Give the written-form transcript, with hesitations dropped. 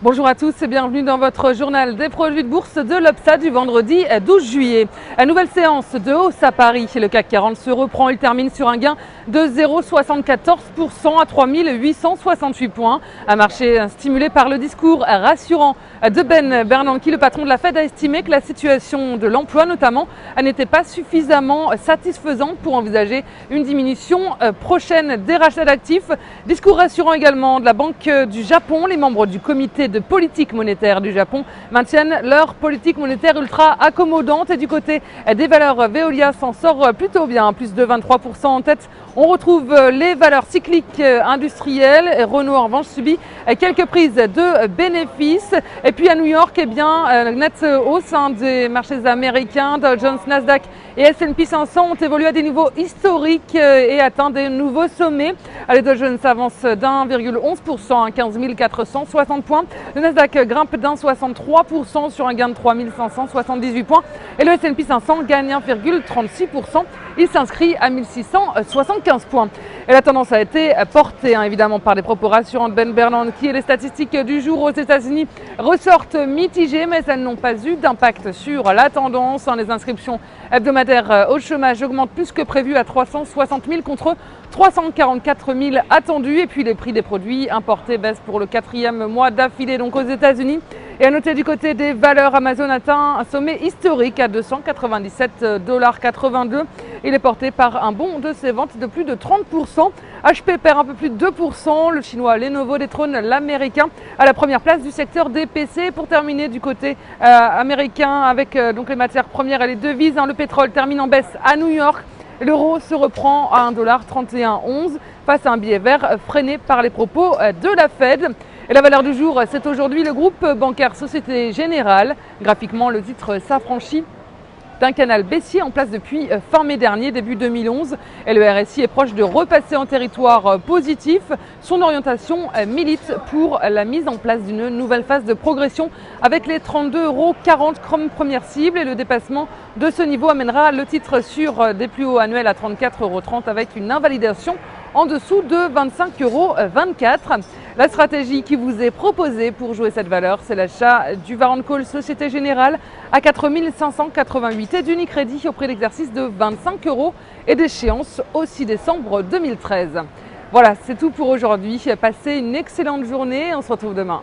Bonjour à tous et bienvenue dans votre journal des produits de bourse de l'Obsa du vendredi 12 juillet. Une nouvelle séance de hausse à Paris. Le CAC 40 se reprend, il termine sur un gain de 0,74% à 3868 points. Un marché stimulé par le discours rassurant de Ben Bernanke, le patron de la Fed, a estimé que la situation de l'emploi notamment n'était pas suffisamment satisfaisante pour envisager une diminution prochaine des rachats d'actifs. Discours rassurant également de la Banque du Japon. Les membres du comité de politique monétaire du Japon maintiennent leur politique monétaire ultra accommodante, et du côté des valeurs, Veolia s'en sort plutôt bien, plus de 23% en tête. On retrouve les valeurs cycliques industrielles. Renault en revanche subit quelques prises de bénéfices. Et puis à New York, net hausse des marchés américains. Dow Jones, Nasdaq et S&P 500 ont évolué à des niveaux historiques et atteint des nouveaux sommets. Les Dow Jones avance d'1,11% à 15 460 points. Le Nasdaq grimpe d'1,63% sur un gain de 3 578 points. Et le S&P 500 gagne 1,36%. Il s'inscrit à 1675 points. Et la tendance a été portée évidemment par les propos rassurants de Ben Bernanke, et les statistiques du jour aux États-Unis ressortent mitigées, mais elles n'ont pas eu d'impact sur la tendance. Les inscriptions hebdomadaires au chômage augmentent plus que prévu à 360 000 contre 344 000 attendus. Et puis les prix des produits importés baissent pour le 4e mois d'affilée donc aux États-Unis. Et à noter du côté des valeurs, Amazon atteint un sommet historique à 297,82 $. Il est porté par un bond de ses ventes de plus de 30%. HP perd un peu plus de 2%. Le chinois Lenovo détrône l'américain à la première place du secteur des PC. Pour terminer du côté américain avec donc les matières premières et les devises, le pétrole termine en baisse à New York. L'euro se reprend à 1,3111 $ face à un billet vert freiné par les propos de la Fed. Et la valeur du jour, c'est aujourd'hui le groupe bancaire Société Générale. Graphiquement, le titre s'affranchit d'un canal baissier en place depuis fin mai dernier, début 2011. Et le RSI est proche de repasser en territoire positif. Son orientation milite pour la mise en place d'une nouvelle phase de progression avec les 32,40 € comme première cible. Et le dépassement de ce niveau amènera le titre sur des plus hauts annuels à 34,30 € avec une invalidation en dessous de 25,24 €. La stratégie qui vous est proposée pour jouer cette valeur, c'est l'achat du Warrant Call Société Générale à 4 588 et d'Unicredit au prix d'exercice de 25 € et d'échéance au 6 décembre 2013. Voilà, c'est tout pour aujourd'hui. Passez une excellente journée. On se retrouve demain.